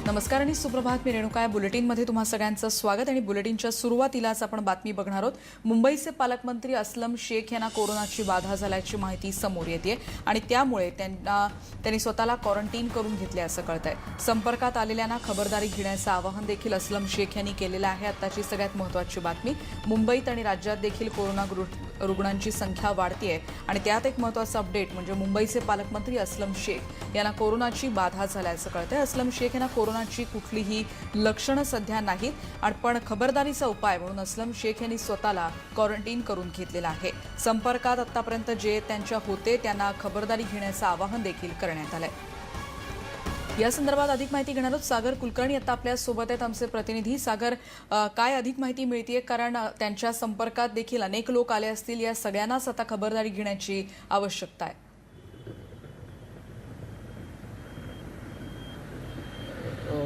नमस्कार आणि सुप्रभात. मी रेणुका. बुलेटिनमध्ये तुम्हा सगळ्यांचं स्वागत. आणि बुलेटिनच्या सुरुवातीलाच आपण बातमी बघणार आहोत. मुंबईचे पालकमंत्री असलम शेख यांना कोरोनाची बाधा झाल्याची माहिती समोर येते आणि त्यामुळे त्यांनी स्वतःला क्वारंटाईन करून घेतले असं कळतंय. संपर्कात आलेल्यांना खबरदारी घेण्याचं आवाहन देखील असलम शेख यांनी केलेलं आहे. आताची सगळ्यात महत्त्वाची बातमी, मुंबईत आणि राज्यात देखील कोरोना रुग्णांची संख्या वाढतीये आणि त्यात एक महत्त्वाचा अपडेट म्हणजे मुंबईचे पालकमंत्री असलम शेख यांना कोरोनाची बाधा झाल्याचं कळतंय. असलम शेख यांना कोरोनाची कुठलीही लक्षणं सध्या नाहीत, पण खबरदारीचा उपाय म्हणून असलम शेख यांनी स्वतःला क्वारंटाईन करून घेतलेला आहे. संपर्कात आतापर्यंत जे त्यांच्या होते त्यांना खबरदारी घेण्याचं आवाहन देखील करण्यात आलंय. या संदर्भात अधिक माहिती घेणार आहोत. सागर कुलकर्णी आता आपल्या सोबत आहेत, आमचे प्रतिनिधी. सागर, काय अधिक माहिती मिळतीये? कारण त्यांच्या संपर्कात देखील अनेक लोक आले असतील. या सगळ्यांनाच आता खबरदारी घेण्याची आवश्यकता आहे.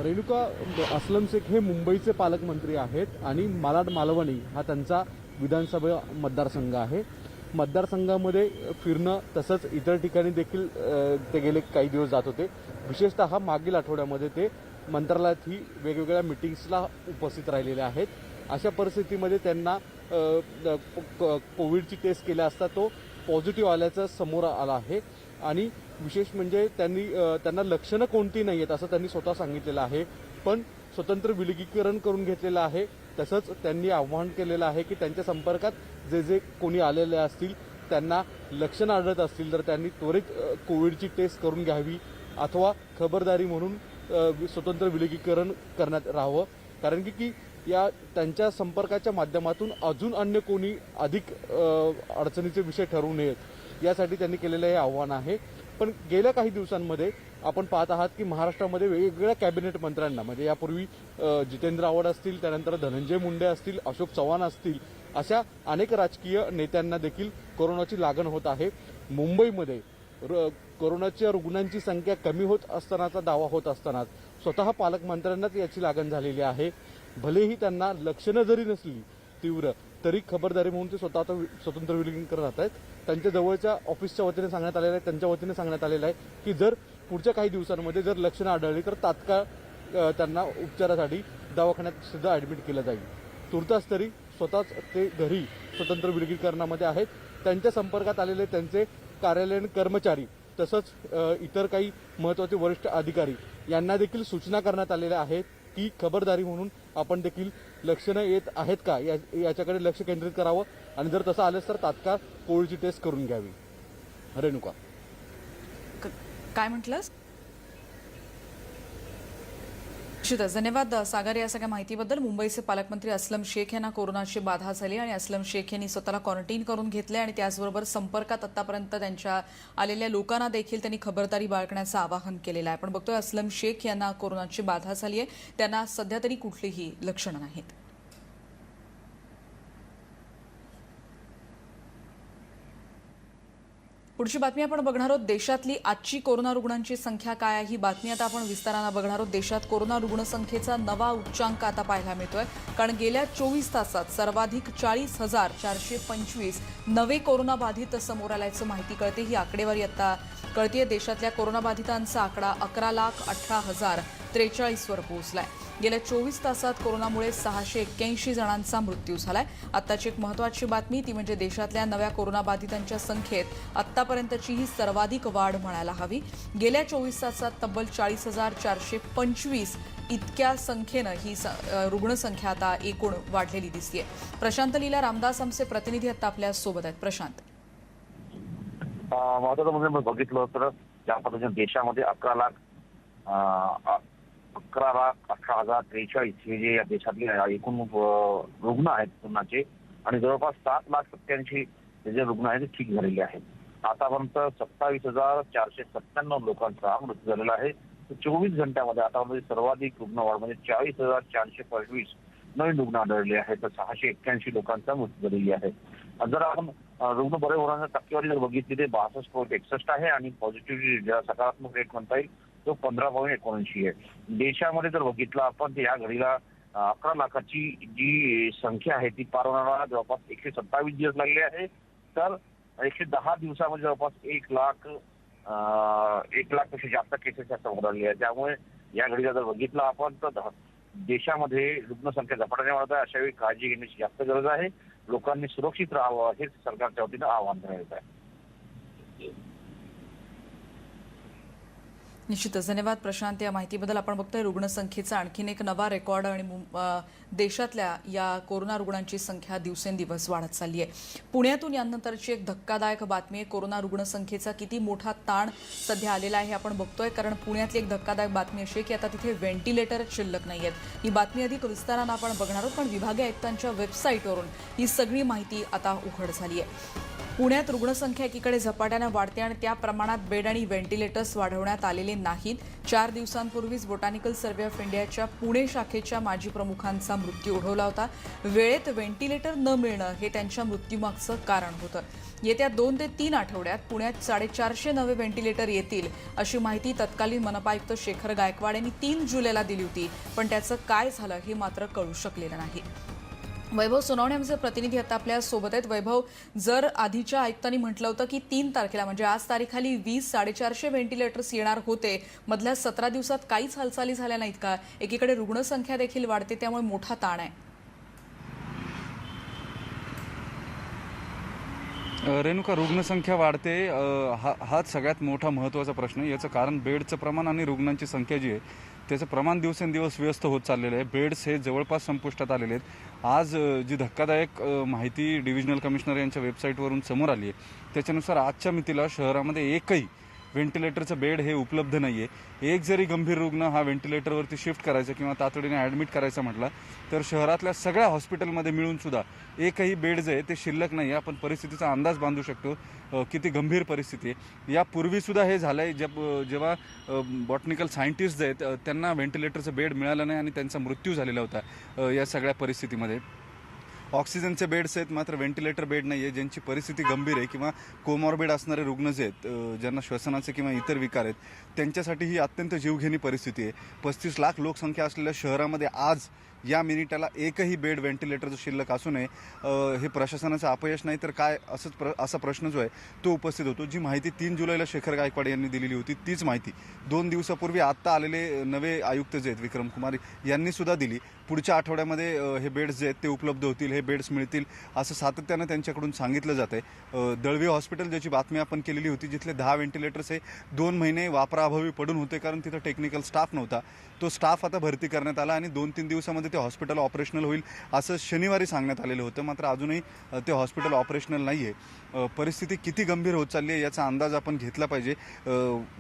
रेणुका, असलम शेख हे मुंबईचे पालकमंत्री आहेत आणि मालाड मालवणी हा त्यांचा विधानसभा मतदारसंघ आहे. मतदारसंघामध्ये फिरणं तसंच इतर ठिकाणी देखील ते गेले काही दिवस जात होते. विशेषतः मागील आठवड्यामध्ये ते मंत्रालयातही वेगवेगळ्या मिटिंग्सला उपस्थित राहिलेले आहेत. अशा परिस्थितीमध्ये त्यांना कोविडची टेस्ट केल्या असता तो पॉझिटिव्ह आल्याचं समोर आलं आहे. आणि विशेष म्हणजे त्यांना लक्षणं कोणती नाही आहेत असं त्यांनी स्वतः सांगितलेलं आहे, पण स्वतंत्र विलगीकरण करून घेतलेलं आहे. तसंच त्यांनी आवाहन केलेलं आहे की त्यांच्या संपर्कात जे कोणी आलेले असतील त्यांना लक्षणं आढळत असतील तर त्यांनी त्वरित कोविडची टेस्ट करून घ्यावी अथवा खबरदारी म्हणून स्वतंत्र विलगीकरण करण्यात राहावं. कारण की या त्यांच्या संपर्काच्या माध्यमातून अजून अन्य कोणी अधिक अडचणीचे विषय ठरवू नयेत यासाठी त्यांनी केलेलं हे आव्हान आहे. पण गेल्या काही दिवसांमध्ये आपण पाहत आहात की महाराष्ट्रामध्ये वेगवेगळ्या कॅबिनेट मंत्र्यांना म्हणजे यापूर्वी जितेंद्र आव्हाड असतील, त्यानंतर धनंजय मुंडे असतील, अशोक चव्हाण असतील, अशा अनेक राजकीय नेत्यांना देखील कोरोनाची लागण होत आहे. मुंबईमध्ये कोरोनाच्या रुग्णांची संख्या कमी होत असतानाचा दावा होत असतानाच स्वतः पालकमंत्र्यांनाच याची लागण झालेली आहे. भलेही त्यांना लक्षणं जरी नसली तीव्र तरी खबरदारी म्हणून ते स्वतंत्र विलगीकरण राहत आहेत. त्यांच्या जवळच्या ऑफिसच्या वतीने सांगण्यात आलेलं आहे, त्यांच्या वतीने सांगण्यात आलेलं आहे की जर पुढच्या काही दिवसांमध्ये जर लक्षणं आढळली तर तात्काळ त्यांना उपचारासाठी दवाखान्यात सुद्धा ॲडमिट केलं जाईल. तुर्तास तरी स्वतःच ते घरी स्वतंत्र विलगीकरणामध्ये आहेत. त्यांच्या संपर्कात आलेले त्यांचे कार्यालयीन कर्मचारी तसंच इतर काही महत्त्वाचे वरिष्ठ अधिकारी यांना देखील सूचना करण्यात आलेल्या आहेत की खबरदारी म्हणून आपण देखील लक्षणं येत आहेत का याच्याकडे लक्ष केंद्रित करावं आणि जर तसं आलंच तर तात्काळ कोविडची टेस्ट करून घ्यावी. रेणुका, काय म्हटलंस? धन्यवाद सागर या सगळ्या माहितीबद्दल. मुंबईचे पालकमंत्री असलम शेख यांना कोरोनाची बाधा झाली आणि असलम शेख यांनी स्वतःला क्वारंटाईन करून घेतले आणि त्याचबरोबर संपर्कात आतापर्यंत त्यांच्या आलेल्या लोकांना देखील त्यांनी खबरदारी बाळगण्याचं आवाहन केलेलं आहे. आपण बघतोय असलम शेख यांना कोरोनाची बाधा झाली आहे. त्यांना सध्या तरी कुठलीही लक्षणं नाहीत. पुढची बातमी आपण बघणार आहोत. देशातली आजची कोरोना रुग्णांची संख्या काय आहे ही बातमी आता आपण विस्तारानं बघणार आहोत. देशात कोरोना रुग्णसंख्येचा नवा उच्चांक आता पाहायला मिळतोय, कारण गेल्या 24 तासात सर्वाधिक 40,425 नवे कोरोनाबाधित समोर आल्याचं माहिती कळते. ही आकडेवारी आता कळतीये. देशातल्या कोरोनाबाधितांचा आकडा 11,18,043 वर पोहोचलाय. गेल्या 24 तासात कोरोनामुळे 681 जणांचा मृत्यू झालाय. आत्ताची एक महत्त्वाची बातमी ती म्हणजे देशातल्या नव्या कोरोनाबाधितांच्या संख्येत आत्तापर्यंतची ही सर्वाधिक वाढ म्हणायला हवी. गेल्या 24 तासात तब्बल 40,425 इतक्या संख्येनं ही रुग्णसंख्या आता एकूण वाढलेली दिसतेय. प्रशांत लीला रामदास आमचे प्रतिनिधी आता आपल्या सोबत आहेत. प्रशांत, महत्वाचं बघितलं तर ज्या पद्धतीने देशामध्ये 11,18,043 हे जे या देशातले एकूण रुग्ण आहेत कोरोनाचे आणि जवळपास 7,87,000 जे रुग्ण आहेत ते ठीक झालेले आहेत. आतापर्यंत 27,497 लोकांचा मृत्यू झालेला आहे. 24 घंट्यामध्ये आतापर्यंत सर्वाधिक रुग्ण वाढ म्हणजे 40,425 नवीन रुग्ण आढळले आहेत. तर 681 लोकांचा मृत्यू झालेली आहे. जर आपण रुग्ण बरे होण्याच्या टक्केवारी जर बघितली ते 62.61 आहे आणि पॉझिटिव्हिटी ज्या सकारात्मक रेट म्हणता येईल तो 15.79 आहे. देशामध्ये जर बघितलं आपण तर या घडीला 11 लाखाची जी संख्या आहे ती पार होण्याला जवळपास 127 दिवस लागले आहे. तर 110 दिवसामध्ये जवळपास 1 लाख पेक्षा जास्त केसेस समोर आले आहेत. त्यामुळे या घडीला जर बघितलं आपण तर देशामध्ये रुग्णसंख्या झपाट्याने वाढत आहे. अशा वेळी काळजी घेण्याची जास्त गरज आहे. लोकांनी सुरक्षित राहावं हेच सरकारच्या वतीनं आवाहन करण्यात आहे. निश्चितच धन्यवाद प्रशांत या माहितीबद्दल. आपण बघतोय रुग्णसंख्येचा आणखीन एक नवा रेकॉर्ड आणि देशातल्या या कोरोना रुग्णांची संख्या दिवसेंदिवस वाढत चालली आहे. पुण्यातून यानंतरची एक धक्कादायक बातमी आहे. कोरोना रुग्णसंख्येचा किती मोठा ताण सध्या आलेला आहे हे आपण बघतोय, कारण पुण्यातली एक धक्कादायक बातमी अशी आहे की आता तिथे व्हेंटिलेटरच शिल्लक नाही आहेत. ही बातमी अधिक विस्तारानं आपण बघणार आहोत, पण विभागीय आयुक्तांच्या वेबसाईटवरून ही सगळी माहिती आता उघड झाली आहे. पुण्यात रुग्णसंख्या एकीकडे झपाट्यानं वाढते आणि त्या प्रमाणात बेड आणि व्हेंटिलेटर्स वाढवण्यात आलेले नाहीत. 4 दिवसांपूर्वीच बोटॅनिकल सर्व्हे ऑफ इंडियाच्या पुणे शाखेच्या माजी प्रमुखांचा मृत्यू ओढवला होता. वेळेत व्हेंटिलेटर न मिळणं हे त्यांच्या मृत्यूमागचं कारण होतं. येत्या 2 ते 3 आठवड्यात पुण्यात 450 नवे व्हेंटिलेटर येतील अशी माहिती तत्कालीन मनपा आयुक्त शेखर गायकवाड यांनी 3 जुलैला दिली होती, पण त्याचं काय झालं हे मात्र कळू शकलेलं नाही. वैभव सोनवणे आमचे प्रतिनिधी आता आपल्या सोबत आहेत. वैभव, जर आधीच्या आयुक्तांनी म्हटलं होतं की 3 तारखेला म्हणजे आज तारीखाली 450 व्हेंटिलेटर्स येणार होते, मधल्या 17 दिवसात काहीच हालचाली झाल्या नाहीत का? एकीकडे रुग्णसंख्या देखील वाढते, त्यामुळे मोठा ताण आहे. रेणुका, रुग्णसंख्या वाढते हाच सगळ्यात मोठा महत्त्वाचा प्रश्न आहे. याचं कारण बेडचं प्रमाण आणि रुग्णांची संख्या जी आहे त्याचं प्रमाण दिवसेंदिवस व्यस्त होत चाललेलं आहे. बेड्स हे जवळपास संपुष्टात आलेले आहेत. आज जी धक्कादायक माहिती डिव्हिजनल कमिशनर यांच्या वेबसाईटवरून समोर आली आहे त्याच्यानुसार आजच्या मितीला शहरामध्ये एकही व्हेंटिलेटरचं बेड हे उपलब्ध नाही आहे. एक जरी गंभीर रुग्ण हा व्हेंटिलेटरवरती शिफ्ट करायचा किंवा तातडीने ॲडमिट करायचा म्हटला तर शहरातल्या सगळ्या हॉस्पिटलमध्ये मिळूनसुद्धा एकही बेड जे आहे ते शिल्लक नाही आहे. आपण परिस्थितीचा अंदाज बांधू शकतो किती गंभीर परिस्थिती आहे. यापूर्वीसुद्धा हे झालं आहे जेव्हा बॉटनिकल सायंटिस्ट जे आहेत त्यांना व्हेंटिलेटरचं बेड मिळालं नाही आणि त्यांचा मृत्यू झालेला होता. या सगळ्या परिस्थितीमध्ये ऑक्सिजनचे बेड्स आहेत मात्र व्हेंटिलेटर बेड नाही आहे. ज्यांची परिस्थिती गंभीर आहे किंवा कोमॉर्बिड असणारे रुग्ण जे आहेत ज्यांना श्वसनाचे किंवा इतर विकार आहेत त्यांच्यासाठी ही अत्यंत जीवघेणी परिस्थिती आहे. 35 लाख लोकसंख्या असलेल्या शहरामध्ये आज या मिनिटाला एकही बेड व्हेंटिलेटरचं शिल्लक असू नये हे प्रशासनाचं अपयश नाही तर काय असा प्रश्न जो आहे तो उपस्थित होतो. जी माहिती 3 जुलैला शेखर गायकवाड यांनी दिलेली होती तीच माहिती 2 दिवसापूर्वी आत्ता आलेले नवे आयुक्त जे आहेत विक्रम कुमार यांनी सुद्धा दिली. पुढच्या आठवड्यामध्ये हे बेड्स जे आहेत ते उपलब्ध होतील, हे बेड्स मिळतील असं सातत्यानं त्यांच्याकडून सांगितलं जात आहे. दळवी हॉस्पिटल ज्याची बातमी आपण केलेली होती जिथले 10 व्हेंटिलेटर्स हे 2 महिने वापराअभावी पडून होते कारण तिथं टेक्निकल स्टाफ नव्हता. तो स्टाफ आता भरती करण्यात आला आणि 2-3 दिवसामध्ये ते हॉस्पिटल ऑपरेशनल होईल असं शनिवारी सांगण्यात आलेलं होतं. मात्र अजूनही ते हॉस्पिटल ऑपरेशनल नाही आहे. परिस्थिती किती गंभीर होत चालली आहे याचा अंदाज आपण घेतला पाहिजे.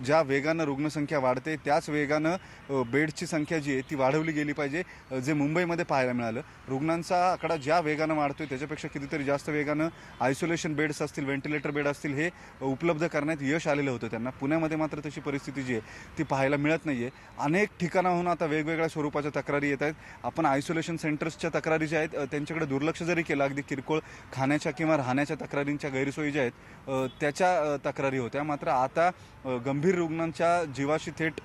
ज्या वेगानं रुग्णसंख्या वाढते त्याच वेगानं बेडची संख्या जी आहे ती वाढवली गेली पाहिजे. जे मुंबईमध्ये पाहायला मिळालं रुग्णांचा आकडा ज्या वेगानं वाढतोय त्याच्यापेक्षा कितीतरी जास्त वेगानं आयसोलेशन बेड्स असतील, व्हेंटिलेटर बेड असतील हे उपलब्ध करण्यात यश आलेलं होतं त्यांना. पुण्यामध्ये मात्र तशी परिस्थिती जी आहे ती पाहायला मिळत नाही आहे. अनेक ठिकाणाहून आता वेगवेगळ्या स्वरूपाच्या तक्रारी येत आहेत. आपण आयसोलेशन सेंटर्सच्या तक्रारी ज्या आहेत त्यांच्याकडे दुर्लक्ष जरी केलं, अगदी किरकोळ खाण्याच्या किंवा राहण्याच्या तक्रारींच्या गैरसोयी ज्या आहेत त्याच्या तक्रारी होत्या. मात्र आता गंभीर रुग्णांच्या जीवाशी थेट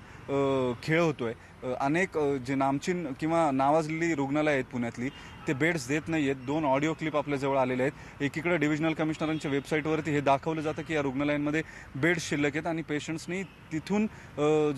खेळ होतोय. अनेक जे नामचीन किंवा नावाजलेली रुग्णालय आहेत पुण्यातली ते बेड्स देत नाही आहेत. 2 ऑडिओ क्लिप आपल्याजवळ आलेले आहेत. एकीकडे डिव्हिजनल कमिशनरांच्या वेबसाईटवरती हे दाखवलं जातं की या रुग्णालयांमध्ये बेड्स शिल्लक आहेत आणि पेशंट्सनी तिथून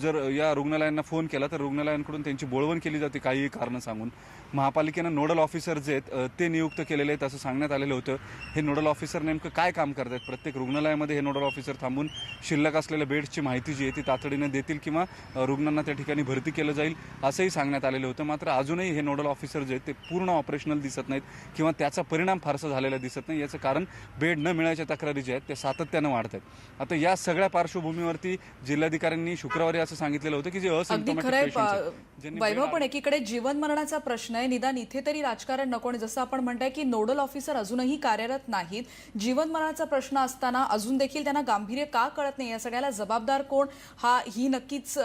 जर या रुग्णालयांना फोन केला तर रुग्णालयांकडून त्यांची बोळवण केली जाते काहीही कारणं सांगून. महापालिकेनं नोडल ऑफिसर जे आहेत ते नियुक्त केलेले आहेत असं सांगण्यात आलेलं होतं. हे नोडल ऑफिसर नेमकं काय काम करत आहेत? प्रत्येक रुग्णालयामध्ये हे नोडल ऑफिसर थांबून शिल्लक असलेल्या बेड्सची माहिती जी आहे ती तातडीने देतील किंवा रुग्णांना त्या ठिकाणी भरती केलं जाईल असंही सांगण्यात आलेलं होतं. मात्र अजूनही हे नोडल ऑफिसर जे आहेत ते पूर्ण ऑपरेशनल दिसत नाहीत किंवा त्याचा परिणाम फारसा झालेला दिसत नाही. याचं कारण बेड न मिळायच्या तक्रारी ज्या आहेत त्या सातत्यानं वाढत आहेत. आता या सगळ्या पार्श्वभूमीवरती जिल्हाधिकाऱ्यांनी शुक्रवारी असं सांगितलं होतं की जे असिम्प्टोमॅटिक वैभव, पण एकीकडे जीवन मरणाचा प्रश्न आहे. निदान इथे तरी राजकारण नको. जसं आपण म्हणताय की नोडल ऑफिसर अजूनही कार्यरत नाहीत. जीवन मरणाचा प्रश्न असताना अजून देखील त्यांना गांभीर्य का कळत नाही? या सगळ्याला जबाबदार कोण? ही नक्कीच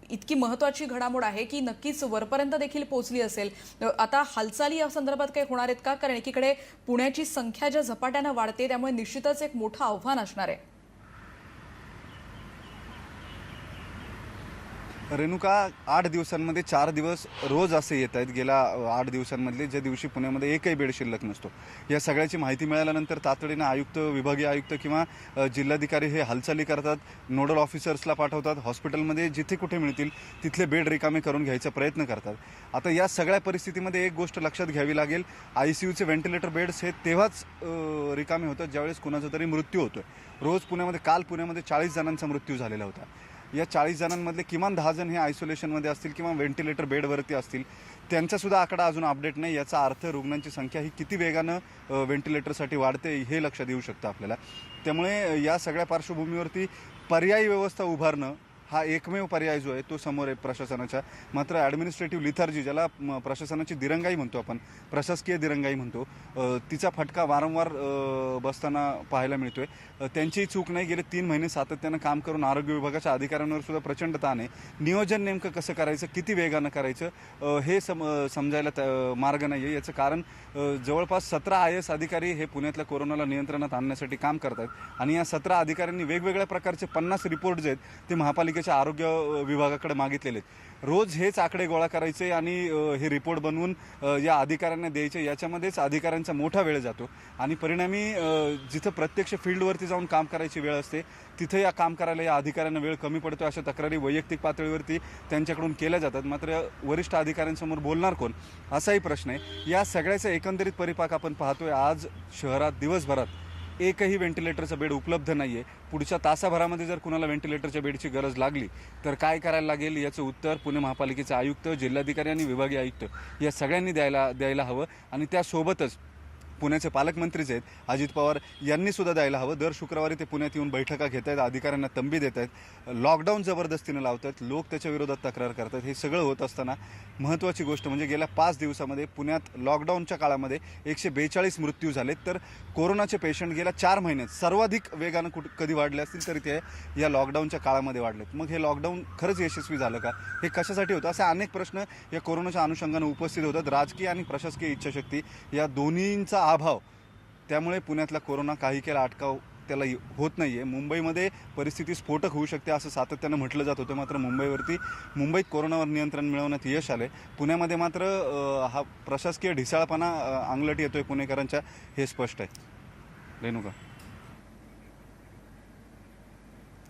इतकी महत्वाची घडामोड आहे की नक्कीच वरपर्यंत देखील पोहोचली असेल. आता हालचाली या संदर्भात काही होणार आहेत का? कारण एकीकडे पुण्याची संख्या ज्या झपाट्यानं वाढते त्यामुळे निश्चितच एक मोठं आव्हान असणार आहे. रेणुका 8 दिवसांमध्ये 4 दिवस रोज असे येत आहेत. गेल्या 8 दिवसांमधले ज्या दिवशी पुण्यामध्ये एकही बेड शिल्लक नसतो. या सगळ्याची माहिती मिळाल्यानंतर तातडीनं आयुक्त, विभागीय आयुक्त किंवा जिल्हाधिकारी हे हालचाली करतात, नोडल ऑफिसर्सला पाठवतात, हॉस्पिटलमध्ये जिथे कुठे मिळतील तिथले बेड रिकामे करून घ्यायचा प्रयत्न करतात. आता या सगळ्या परिस्थितीमध्ये एक गोष्ट लक्षात घ्यावी लागेल, ICUचे व्हेंटिलेटर बेड्स हे तेव्हाच रिकामे होतात ज्यावेळेस कुणाचा तरी मृत्यू होतोय. रोज काल पुण्यामध्ये 40 जणांचा मृत्यू झालेला होता. या 40 जणांमधले किमान 10 जण हे आयसोलेशनमध्ये असतील किंवा व्हेंटिलेटर बेडवरती असतील. त्यांचासुद्धा आकडा अजून अपडेट नाही. याचा अर्थ रुग्णांची संख्या ही किती वेगानं व्हेंटिलेटरसाठी वाढते हे लक्षात येऊ शकतं आपल्याला. त्यामुळे या सगळ्या पार्श्वभूमीवरती पर्यायी व्यवस्था उभारणं हा एकमेव पर्याय जो आहे तो समोर आहे प्रशासनाच्या. मात्र ॲडमिनिस्ट्रेटिव्ह लिथार्जी, ज्याला प्रशासनाची दिरंगाई म्हणतो आपण, प्रशासकीय दिरंगाई म्हणतो, तिचा फटका वारंवार बसताना पाहायला मिळतोय. त्यांचीही चूक नाही. गेले 3 महिने सातत्यानं काम करून आरोग्य विभागाच्या अधिकाऱ्यांवर सुद्धा प्रचंड ताण आहे. नियोजन नेमकं कसं करायचं, किती वेगानं करायचं हे समजायला मार्ग नाही आहे. याचं कारण जवळपास 17 IAS अधिकारी हे पुण्यातल्या कोरोनाला नियंत्रणात आणण्यासाठी काम करत आहेत. आणि या 17 अधिकाऱ्यांनी वेगवेगळ्या प्रकारचे 50 रिपोर्ट जे आहेत ते महापालिकेच्या आरोग्य विभागाकडे मागितलेले आहेत. रोज हेच आकडे गोळा करायचे आणि हे रिपोर्ट बनवून या अधिकाऱ्यांना द्यायचे. याच्यामध्येच अधिकाऱ्यांचा मोठा वेळ जातो आणि परिणामी जिथं प्रत्यक्ष फील्डवरती जाऊन काम करायची वेळ असते तिथं या काम करायला या अधिकाऱ्यांना वेळ कमी पडतो. अशा तक्रारी वैयक्तिक पातळीवरती त्यांच्याकडून केल्या जातात. मात्र वरिष्ठ अधिकाऱ्यांसमोर बोलणार कोण असाही प्रश्न आहे. या सगळ्याचा एकंदरीत परिपाक आपण पाहतोय. आज शहरात दिवसभरात एकही व्हेंटिलेटरचं बेड उपलब्ध नाही आहे. पुढच्या तासाभरामध्ये जर कुणाला व्हेंटिलेटरच्या बेडची गरज लागली तर काय करायला लागेल याचं उत्तर पुणे महापालिकेचे आयुक्त, जिल्हाधिकारी आणि विभागीय आयुक्त या सगळ्यांनी द्यायला हवं. आणि त्यासोबतच पुण्याचे पालकमंत्रीच आहेत अजित पवार यांनी सुद्धा द्यायला हवं. दर शुक्रवारी ते पुण्यात येऊन बैठका घेत आहेत, अधिकाऱ्यांना तंबी देत आहेत, लॉकडाऊन जबरदस्तीनं लावत आहेत, लोक त्याच्या विरोधात तक्रार करतात. हे सगळं होत असताना महत्त्वाची गोष्ट म्हणजे गेल्या 5 दिवसामध्ये पुण्यात लॉकडाऊनच्या काळामध्ये 142 मृत्यू झालेत. तर कोरोनाचे पेशंट गेल्या 4 महिन्यात सर्वाधिक वेगानं कधी वाढले असतील तरी ते या लॉकडाऊनच्या काळामध्ये वाढलेत. मग हे लॉकडाऊन खरंच यशस्वी झालं का, हे कशासाठी होतं, असे अनेक प्रश्न या कोरोनाच्या अनुषंगानं उपस्थित होतात. राजकीय आणि प्रशासकीय इच्छाशक्ती या दोन्हींचा अभाव, त्यामुळे पुण्यातला कोरोना काही केला अटकाव त्याला होत नाही आहे. मुंबईमध्ये परिस्थिती स्फोटक होऊ शकते असं सातत्यानं म्हटलं जात होतं. मात्र मुंबईत कोरोनावर नियंत्रण मिळवण्यात यश आलं आहे. पुण्यामध्ये मात्र हा प्रशासकीय ढिसाळपणा अंगलट येतोय पुणेकरांच्या, हे स्पष्ट आहे. रेणुका.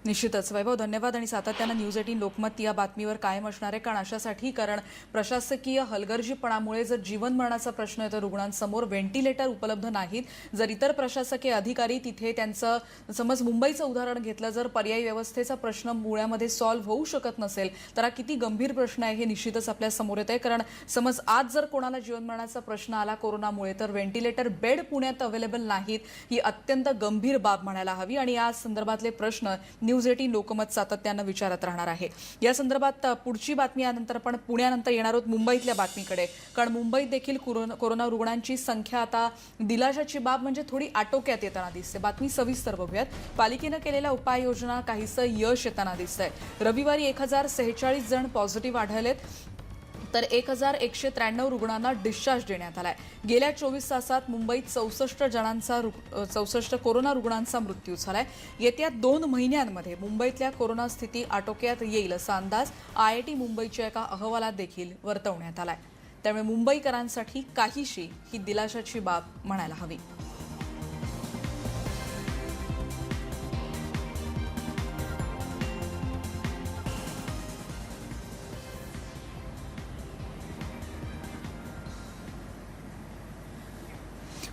निश्चितच वैभव, धन्यवाद. आणि सातत्यानं न्यूज 18 लोकमत या बातमीवर कायम असणार आहे. कारण प्रशासकीय हलगर्जीपणामुळे जर जीवन मरणाचा प्रश्न येतो रुग्णांसमोर, व्हेंटिलेटर उपलब्ध नाहीत, जर इतर प्रशासकीय अधिकारी तिथे त्यांचं, समज मुंबईचं उदाहरण घेतलं, जर पर्यायी व्यवस्थेचा प्रश्न पुण्यामध्ये सॉल्व्ह होऊ शकत नसेल तर हा किती गंभीर प्रश्न आहे हे निश्चितच आपल्या समोर येत आहे. कारण समज आज जर कोणाला जीवन मरणाचा प्रश्न आला कोरोनामुळे तर व्हेंटिलेटर बेड पुण्यात अवेलेबल नाहीत, ही अत्यंत गंभीर बाब म्हणायला हवी. आणि या संदर्भातले प्रश्न न्यूज 18 लोकमत सातत्यानं विचारत राहणार आहे. या संदर्भात पुढची बातमी यानंतर आपण पुण्यानंतर येणार आहोत मुंबईतल्या बातमीकडे. कारण मुंबईत देखील कोरोना रुग्णांची संख्या आता दिलाशाची बाब म्हणजे थोडी आटोक्यात येताना दिसते. बातमी सविस्तर बघूयात. पालिकेनं केलेल्या उपाययोजना काहीसं यश येताना दिसतंय. रविवारी 1046 जण पॉझिटिव्ह आढळलेत, तर 1193 रुग्णांना डिस्चार्ज देण्यात आलाय. गेल्या 24 तासात मुंबईत 64 कोरोना रुग्णांचा मृत्यू झालाय. येत्या 2 महिन्यांमध्ये मुंबईतल्या कोरोना स्थिती आटोक्यात येईल असा अंदाज IIT मुंबईच्या एका अहवालात देखील वर्तवण्यात आलाय. त्यामुळे मुंबईकरांसाठी काहीशी ही दिलाशाची बाब म्हणायला हवी.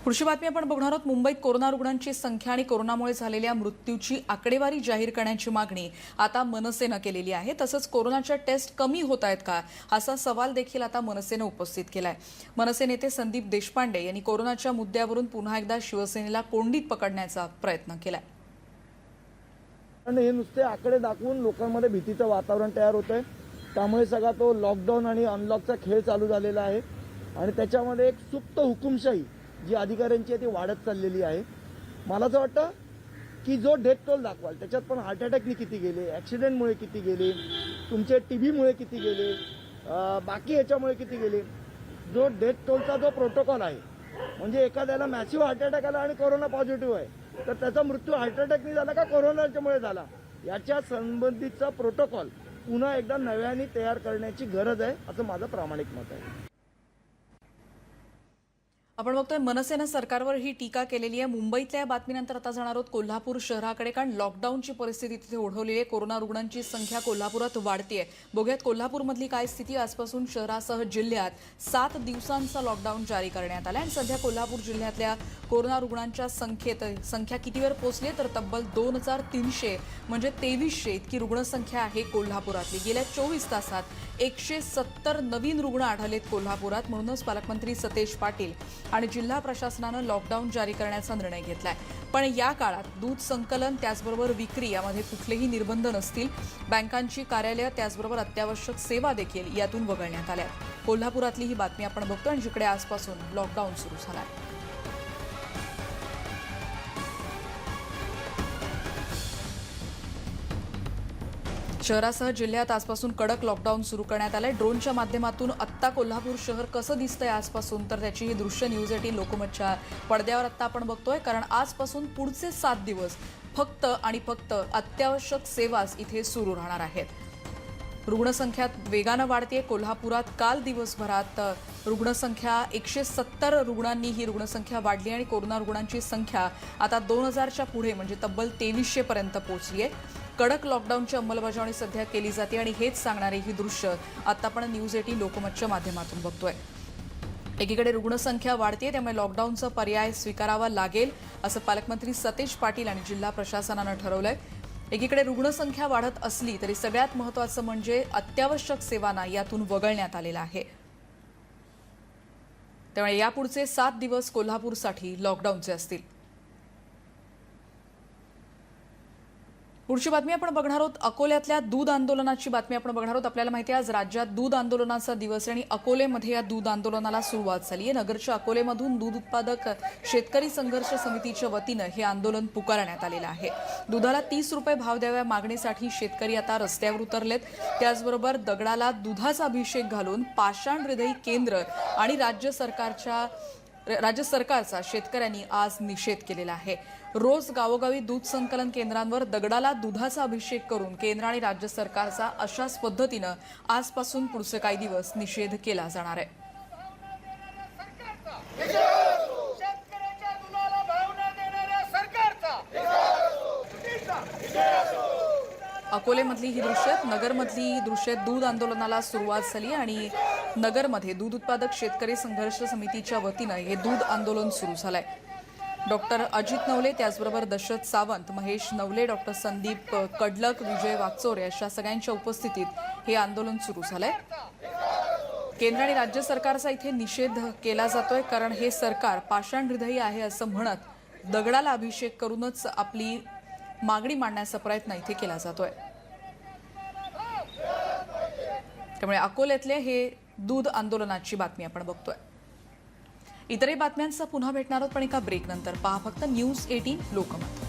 पुढची बातमी आपण बघणार आहोत. मुंबईत कोरोना रुग्णांची संख्या आणि कोरोनामुळे झालेल्या मृत्यूची आकडेवारी जाहीर करण्याची मागणी आता मनसेनं केलेली आहे. तसंच कोरोनाच्या टेस्ट कमी होत आहेत का असा सवाल देखील आता मनसेनं उपस्थित केलाय. मनसे नेते संदीप देशपांडे यांनी कोरोनाच्या मुद्द्यावरून पुन्हा एकदा शिवसेनेला कोंडीत पकडण्याचा प्रयत्न केलाय. हे नुसते आकडे दाखवून लोकांमध्ये भीतीचं वातावरण तयार होतंय. त्यामुळे सगळा तो लॉकडाऊन आणि अनलॉकचा खेळ चालू झालेला आहे आणि त्याच्यामध्ये एक सुप्त हुकुमशाही जी अधिकाऱ्यांची आहे ती वाढत चाललेली आहे. मला असं वाटतं की जो डेथ टोल दाखवाल त्याच्यात पण हार्ट अटॅकनी किती गेले, ॲक्सिडेंटमुळे किती गेले, तुमचे TBमुळे किती गेले, बाकी ह्याच्यामुळे किती गेले, जो डेथ टोलचा जो प्रोटोकॉल आहे, म्हणजे एखाद्याला मॅसिव्ह हार्ट अटॅक आला आणि कोरोना पॉझिटिव्ह आहे तर त्याचा मृत्यू हार्ट अटॅकनी झाला का कोरोनाच्यामुळे झाला, याच्या संबंधितचा प्रोटोकॉल पुन्हा एकदा नव्याने तयार करण्याची गरज आहे असं माझं प्रामाणिक मत आहे. आपण बघतोय मनसेनं सरकारवर ही टीका केलेली आहे. मुंबईतल्या या बातमीनंतर आता जाणार आहोत कोल्हापूर शहराकडे, कारण लॉकडाऊनची परिस्थिती तिथे ओढवलेली आहे. कोरोना रुग्णांची संख्या कोल्हापुरात वाढतीये. बघूयात कोल्हापूरमधली काय स्थिती. आजपासून शहरासह जिल्ह्यात 7 दिवसांचा लॉकडाऊन जारी करण्यात आला आणि सध्या कोल्हापूर जिल्ह्यातल्या कोरोना रुग्णांच्या संख्या कितीवर पोहोचली तर तब्बल 2300 म्हणजे 2300 इतकी रुग्णसंख्या आहे कोल्हापुरातली. गेल्या 24 तासात 170 नवीन रुग्ण आढळलेत कोल्हापुरात. म्हणूनच पालकमंत्री सतेज पाटील आणि जिल्हा प्रशासनानं लॉकडाऊन जारी करण्याचा निर्णय घेतलाय. पण या काळात दूध संकलन त्याचबरोबर विक्री यामध्ये कुठलेही निर्बंध नसतील. बँकांची कार्यालयं त्याचबरोबर अत्यावश्यक सेवा देखील यातून वगळण्यात आल्या. कोल्हापुरातली ही बातमी आपण बघतो आणि जिकडे आजपासून लॉकडाऊन सुरू झालाय. शहरासह जिल्ह्यात आजपासून कडक लॉकडाऊन सुरू करण्यात आलंय. ड्रोनच्या माध्यमातून आत्ता कोल्हापूर शहर कसं दिसतंय आजपासून, तर त्याची ही दृश्य न्यूज 18 लोकमतच्या पडद्यावर आत्ता आपण बघतोय. कारण आजपासून पुढचे 7 दिवस फक्त आणि फक्त अत्यावश्यक सेवाच इथे सुरू राहणार आहेत. रुग्णसंख्या वेगानं वाढतेय. कोल्हापुरात काल दिवसभरात रुग्णसंख्या 170 रुग्णांनी ही रुग्णसंख्या वाढली आणि कोरोना रुग्णांची संख्या आता 2000च्या पुढे म्हणजे तब्बल 2300 पर्यंत पोहोचली आहे. कडक लॉकडाऊनची अंमलबजावणी सध्या केली जाते आणि हेच सांगणारी ही दृश्य आता आपण न्यूज 18 लोकमतच्या माध्यमातून बघतोय. एकीकडे रुग्णसंख्या वाढतेय त्यामुळे लॉकडाऊनचा पर्याय स्वीकारावा लागेल असं पालकमंत्री सतेज पाटील आणि जिल्हा प्रशासनानं ठरवलंय. एकीकडे रुग्णसंख्या वाढत असली तरी सगळ्यात महत्त्वाचं म्हणजे अत्यावश्यक सेवांना यातून वगळण्यात आलेलं आहे. त्यामुळे यापुढचे 7 दिवस कोल्हापूरसाठी लॉकडाऊनचे असतील. पुढची बातमी आपण बघणार आहोत अकोल्यातल्या दूध आंदोलनाची बातमी आपण बघणार आहोत. आपल्याला माहिती आहे आज राज्यात दूध आंदोलनाचा दिवस आणि अकोलेमध्ये या दूध आंदोलनाला सुरुवात झाली आहे. नगरच्या अकोलेमधून दूध उत्पादक शेतकरी संघर्ष समितीच्या वतीनं हे आंदोलन पुकारण्यात आलेलं आहे. दुधाला 30 रुपये भाव द्याव्या मागणीसाठी शेतकरी आता रस्त्यावर उतरलेत. त्याचबरोबर दगडाला दुधाचा अभिषेक घालून पाषाण हृदयी केंद्र आणि राज्य सरकारचा शेतकऱ्यांनी आज निषेध केलेला आहे. रोज गावोगावी दूध संकलन केंद्रांवर दगडाला दुधाचा अभिषेक करून केंद्र आणि राज्य सरकारचा अशाच पद्धतीनं आजपासून पुढचे काही दिवस निषेध केला जाणार आहे. अकोलेमधली ही दृश्य, नगरमधली ही दृश्य. दूध आंदोलनाला सुरुवात झाली आणि नगरमध्ये दूध उत्पादक शेतकरी संघर्ष समितीच्या वतीनं हे दूध आंदोलन सुरू झालंय. डॉक्टर अजित नवले त्याचबरोबर दशरथ सावंत, महेश नवले, डॉक्टर संदीप कडलक, विजय वागचोरे अशा सगळ्यांच्या उपस्थितीत हे आंदोलन सुरू झालंय. केंद्र आणि राज्य सरकारचा इथे निषेध केला जातोय कारण हे सरकार पाषाण हृदयी आहे असं म्हणत दगडाला अभिषेक करूनच आपली मागणी मांडण्याचा प्रयत्न इथे केला जातोय. त्यामुळे अकोल्यातले हे दूध आंदोलनाची बातमी आपण बघतोय. इतरही बातम्यांचा पुन्हा भेटणार आहोत पण एका ब्रेक नंतर. पहा फक्त न्यूज 18 लोकमत.